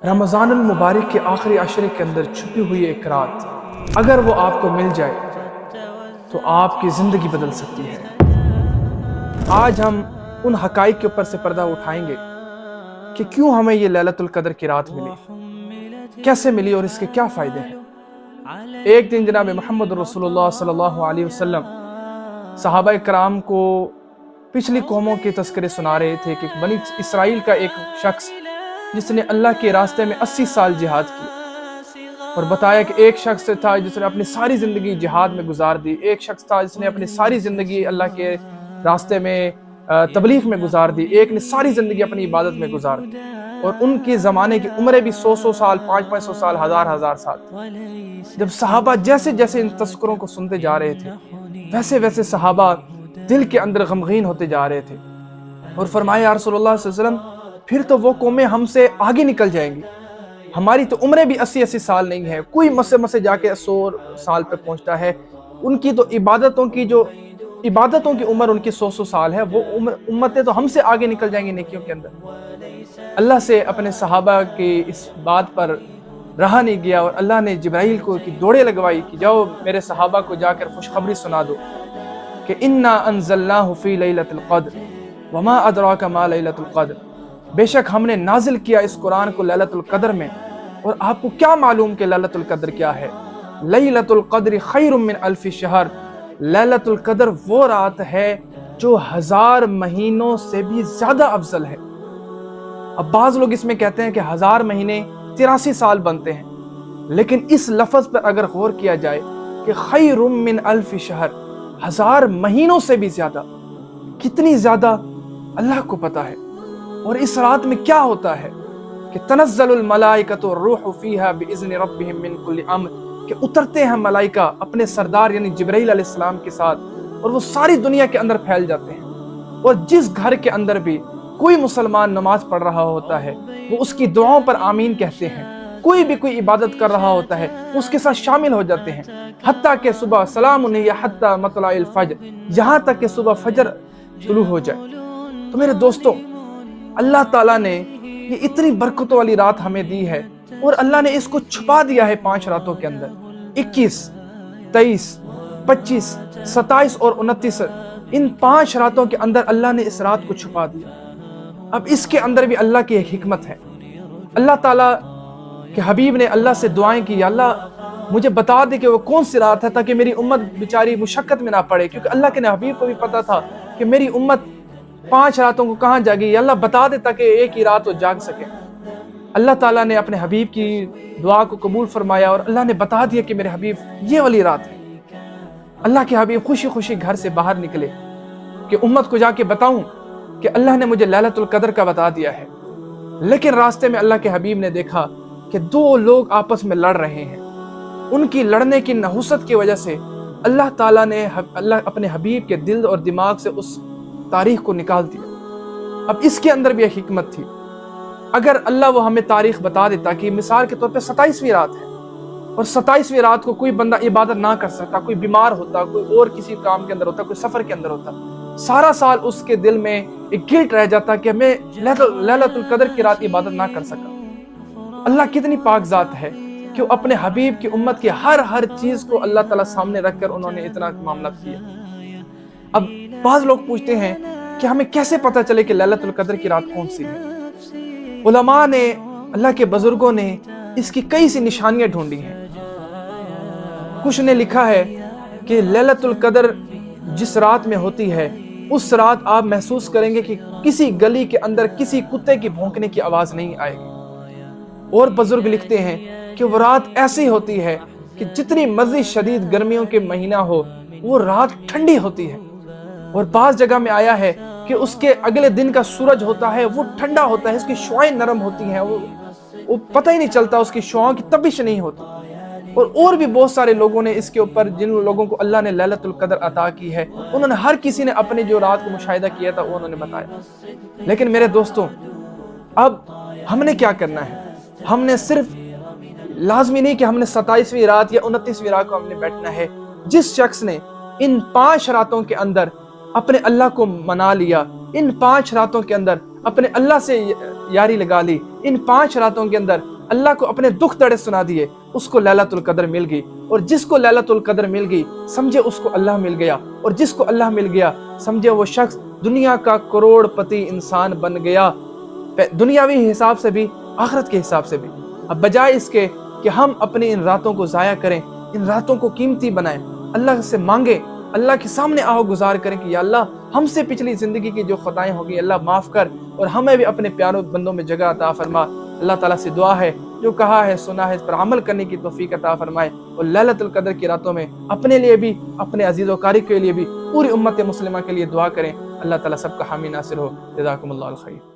رمضان المبارک کے آخری عشرے کے اندر چھپی ہوئی ایک رات اگر وہ آپ کو مل جائے تو آپ کی زندگی بدل سکتی ہے۔ آج ہم ان حقائق کے اوپر سے پردہ اٹھائیں گے کہ کیوں ہمیں یہ لیلۃ القدر کی رات ملی، کیسے ملی اور اس کے کیا فائدے ہیں۔ ایک دن جناب محمد رسول اللہ صلی اللہ علیہ وسلم صحابہ کرام کو پچھلی قوموں کے تذکرے سنا رہے تھے کہ بنی اسرائیل کا ایک شخص جس نے اللہ کے راستے میں 80 سال جہاد کی، اور بتایا کہ ایک شخص تھا جس نے اپنی ساری زندگی جہاد میں گزار دی، ایک شخص تھا جس نے اپنی ساری زندگی اللہ کے راستے میں تبلیغ میں گزار دی، ایک نے ساری زندگی اپنی عبادت میں گزار دی، اور ان کے زمانے کی عمریں بھی 100 سال، 500 سال، ہزار سال۔ جب صحابہ جیسے جیسے ان تذکروں کو سنتے جا رہے تھے ویسے ویسے صحابہ دل کے اندر غمگین ہوتے جا رہے تھے، اور فرمایا یا رسول اللہ صلی اللہ علیہ وسلم پھر تو وہ قومیں ہم سے آگے نکل جائیں گی، ہماری تو عمریں بھی 80 سال نہیں ہے، کوئی مسے جا کے 100 سال پہ پہنچتا ہے، ان کی تو عبادتوں کی عمر ان کی 100 سال ہے، وہ امتیں تو ہم سے آگے نکل جائیں گی نیکیوں کے اندر۔ اللہ سے اپنے صحابہ کی اس بات پر رہا نہیں گیا، اور اللہ نے جبرائیل کو کی دوڑے لگوائی کہ جاؤ میرے صحابہ کو جا کر خوشخبری سنا دو کہ انا انزلناہ فی لیلۃ القدر وما ادراک ما لیلۃ القدر، بے شک ہم نے نازل کیا اس قرآن کو لیلۃ القدر میں، اور آپ کو کیا معلوم کہ لیلۃ القدر کیا ہے؟ لیلۃ القدر خیر من الف شہر، لیلۃ القدر وہ رات ہے جو 1000 مہینوں سے بھی زیادہ افضل ہے۔ اب بعض لوگ اس میں کہتے ہیں کہ 1000 مہینے 83 سال بنتے ہیں، لیکن اس لفظ پر اگر غور کیا جائے کہ خیر من الف شہر، 1000 مہینوں سے بھی زیادہ، کتنی زیادہ اللہ کو پتہ ہے۔ اور اس رات میں کیا ہوتا ہے کہ تنزل الملائکۃ والروح فیہا باذن ربہم من کل امر، کہ اترتے ہیں ملائکہ اپنے سردار یعنی جبرائیل علیہ السلام کے ساتھ، اور وہ ساری دنیا کے اندر پھیل جاتے ہیں، اور جس گھر کے اندر بھی کوئی مسلمان نماز پڑھ رہا ہوتا ہے وہ اس کی دعاؤں پر آمین کہتے ہیں، کوئی بھی کوئی عبادت کر رہا ہوتا ہے اس کے ساتھ شامل ہو جاتے ہیں، حتیٰ کہ صبح سلام ہی حتیٰ مطلع الفجر، یہاں تک کہ صبح فجر طلوع ہو جائے۔ تو میرے دوستوں، اللہ تعالیٰ نے یہ اتنی برکتوں والی رات ہمیں دی ہے، اور اللہ نے اس کو چھپا دیا ہے 5 راتوں کے اندر، 21، 23، 25، 27 اور 29، ان 5 راتوں کے اندر اللہ نے اس رات کو چھپا دیا۔ اب اس کے اندر بھی اللہ کی ایک حکمت ہے۔ اللہ تعالیٰ کے حبیب نے اللہ سے دعائیں کی، یا اللہ مجھے بتا دے کہ وہ کون سی رات ہے تاکہ میری امت بیچاری مشقت میں نہ پڑے، کیونکہ اللہ کے حبیب کو بھی پتا تھا کہ میری امت 5 راتوں کو کہاں جاگی، یا اللہ بتا دے تاکہ ایک ہی رات وہ جاگ سکے۔ اللہ تعالیٰ نے اپنے حبیب کی دعا کو قبول فرمایا، اور اللہ نے بتا دیا کہ میرے حبیب یہ والی رات ہے۔ اللہ کے حبیب خوشی خوشی گھر سے باہر نکلے کہ امت کو جا کے بتاؤں کہ اللہ نے مجھے لیلۃ القدر کا بتا دیا ہے، لیکن راستے میں اللہ کے حبیب نے دیکھا کہ 2 لوگ آپس میں لڑ رہے ہیں، ان کی لڑنے کی نحوست کی وجہ سے اللہ تعالیٰ نے اپنے حبیب کے دل اور دماغ سے اس تاریخ کو نکال دیا۔ اب اس کے اندر بھی ایک حکمت تھی، اگر اللہ وہ ہمیں تاریخ بتا دیتا کہ مثال کے طور پہ 27ویں رات ہے، اور 27ویں رات کو کوئی بندہ عبادت نہ کر سکتا، کوئی بیمار ہوتا، کوئی اور کسی کام کے اندر ہوتا، کوئی سفر کے اندر ہوتا، سارا سال اس کے دل میں ایک گلٹ رہ جاتا کہ میں لیلۃ القدر کی رات عبادت نہ کر سکا۔ اللہ کتنی پاک ذات ہے کہ وہ اپنے حبیب کی امت کی ہر چیز کو اللہ تعالیٰ سامنے رکھ کر انہوں نے اتنا معاملہ کیا۔ اب بعض لوگ پوچھتے ہیں کہ ہمیں کیسے پتہ چلے کہ لیلۃ القدر کی رات کون سی ہے؟ علماء نے، اللہ کے بزرگوں نے اس کی کئی سی نشانیاں ڈھونڈی ہیں۔ کچھ نے لکھا ہے کہ لیلۃ القدر جس رات میں ہوتی ہے اس رات آپ محسوس کریں گے کہ کسی گلی کے اندر کسی کتے کی بھونکنے کی آواز نہیں آئے گی، اور بزرگ لکھتے ہیں کہ وہ رات ایسی ہوتی ہے کہ جتنی مرضی شدید گرمیوں کے مہینہ ہو وہ رات ٹھنڈی ہوتی ہے، اور بعض جگہ میں آیا ہے کہ اس کے اگلے دن کا سورج ہوتا ہے وہ ٹھنڈا ہوتا ہے، اس کی شعاعیں نرم ہوتی ہیں، وہ پتہ ہی نہیں چلتا، اس کی شعاعوں کی تپش نہیں ہوتی۔ اور بھی بہت سارے لوگوں نے اس کے اوپر، جن لوگوں کو اللہ نے لیلۃ القدر عطا کی ہے، انہوں نے ہر کسی نے اپنے جو رات کو مشاہدہ کیا تھا وہ انہوں نے بتایا۔ لیکن میرے دوستوں، اب ہم نے کیا کرنا ہے؟ ہم نے صرف لازمی نہیں کہ ہم نے 27ویں رات یا 29ویں رات کو ہم نے بیٹھنا ہے۔ جس شخص نے ان 5 راتوں کے اندر اپنے اللہ کو منا لیا، ان 5 راتوں کے اندر اپنے اللہ سے یاری لگا لی، ان 5 راتوں کے اندر اللہ کو اپنے دکھ دڑے سنا دیے، اس کو لیلۃ القدر مل گئی، اور جس کو لیلۃ القدر مل گئی سمجھے اس کو اللہ مل گیا، اور جس کو اللہ مل گیا سمجھے وہ شخص دنیا کا کروڑ پتی انسان بن گیا، دنیاوی حساب سے بھی آخرت کے حساب سے بھی۔ اب بجائے اس کے کہ ہم اپنی ان راتوں کو ضائع کریں، ان راتوں کو قیمتی بنائیں، اللہ سے مانگیں، اللہ کے سامنے آہو گزار کریں کہ یا اللہ ہم سے پچھلی زندگی کی جو خطائیں ہوگی اللہ معاف کر، اور ہمیں بھی اپنے پیاروں بندوں میں جگہ عطا فرما۔ اللہ تعالیٰ سے دعا ہے جو کہا ہے سنا ہے اس پر عمل کرنے کی توفیق عطا فرمائے، اور لیلۃ القدر کی راتوں میں اپنے لیے بھی، اپنے عزیز و قاری کے لیے بھی، پوری امت مسلمہ کے لیے دعا کریں۔ اللہ تعالیٰ سب کا حامی ناصر ہو۔ جزاکم اللہ الخیر۔